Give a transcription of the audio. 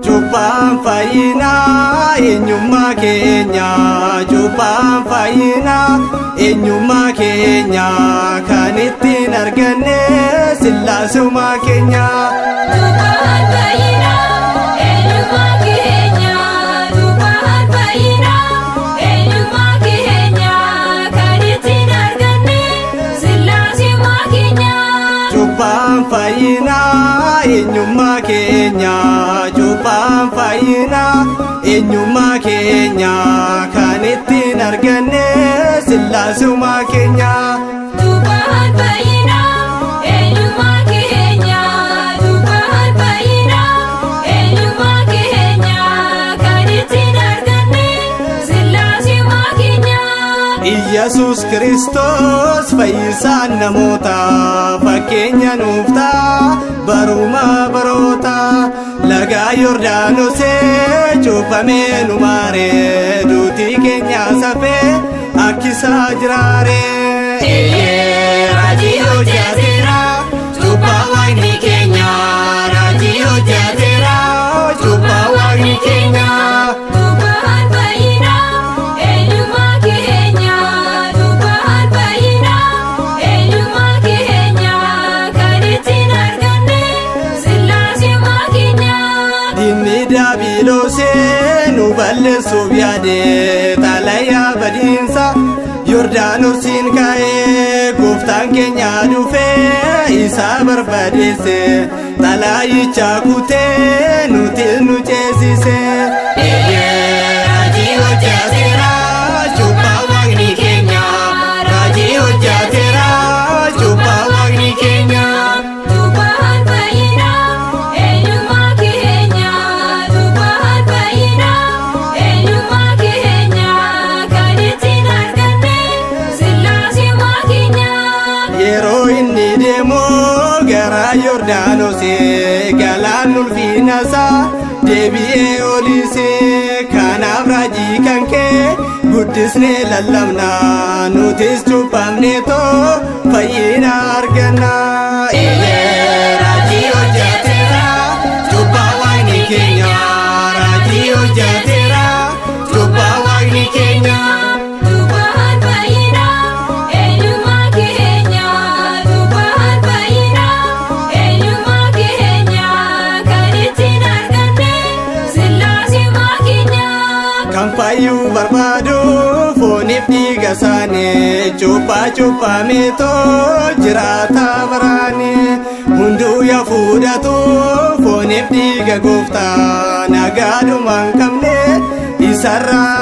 Cubbaan fayyinaa eenyummaa keenya, cubbaan fayyinaa eenyummaa keenya, kan ittiin arganne sillaasumaa keenya. Cubbaan fayyinaa eenyummaa keenya, cubbaan fayyinaa eenyummaa keenya, kan ittiin arganne sillaasumaa keenya. Cubbaan fayyinaa eenyummaa keenya, cubbaan fayyinaa eenyummaa keenya, kan ittiin arganne sillaasumaa keenya. Cubbaan fayyinaa eenyummaa keenya, cubbaan fayyinaa eenyummaa keenya, kan ittiin arganne sillaasumaa keenya. Iyyasuus Kiristoos fayyisaan namoota, fakkeenya nuuf ta'a baruma baroota. Laga Yordaanosee cuuphamee nu maaree, duutii keenya safee akkisaa jiraaree. Raajii hojjeteera cuuphaa waaqni keenya, raajii hojjeteera cuuphaa waaqni keenya. Cubbaan fayyinaa eenyummaa keenya, cubbaan fayyinaa eenyummaa keenya, kan ittiin arganne sillaasumaa keenya. Dinni daabiloosee nu balleessuuf yaade, xalayaa badiinsa Yordaanosiin ka'ee, gooftaan keenya dhufee isa barbaadeesse, xalaayicha kutee nuti nu ceesise. Raajii hojjeteera cuuphaa waaqni keenya, raajii hojjeteera cuuphaa waaqni keenya. Cubbaan fayyinaa eenyummaa keenya, cubbaan fayyinaa eenyummaa keenya, kan ittiin arganne sillaasumaa keenya. Yeroo inni deemu gara Yordaanosee, galaan ulfina isaa deebi'ee olisee. Kanaaf raajii kan kee guddisnee lallabna, nutis cuuphamneetoo fayyina arganna. Raajii hojjeteera cuuphaa waaqni keenya, raajii hojjeteera cuuphaa waaqni keenya. Cubbaan fayyinaa eenyummaa keenya, cubbaan fayyinaa eenyummaa keenya, kan ittiin arganne sillaasumaa keenya. Kan fayyuu barbaadu fooniif dhiiga isaanii, cuuphaa cuuphameetoo jiraata baraanii. Hunduu yaa fuudhatu fooniif dhiiga gooftaa, nagaadhuma hin qabne isarraa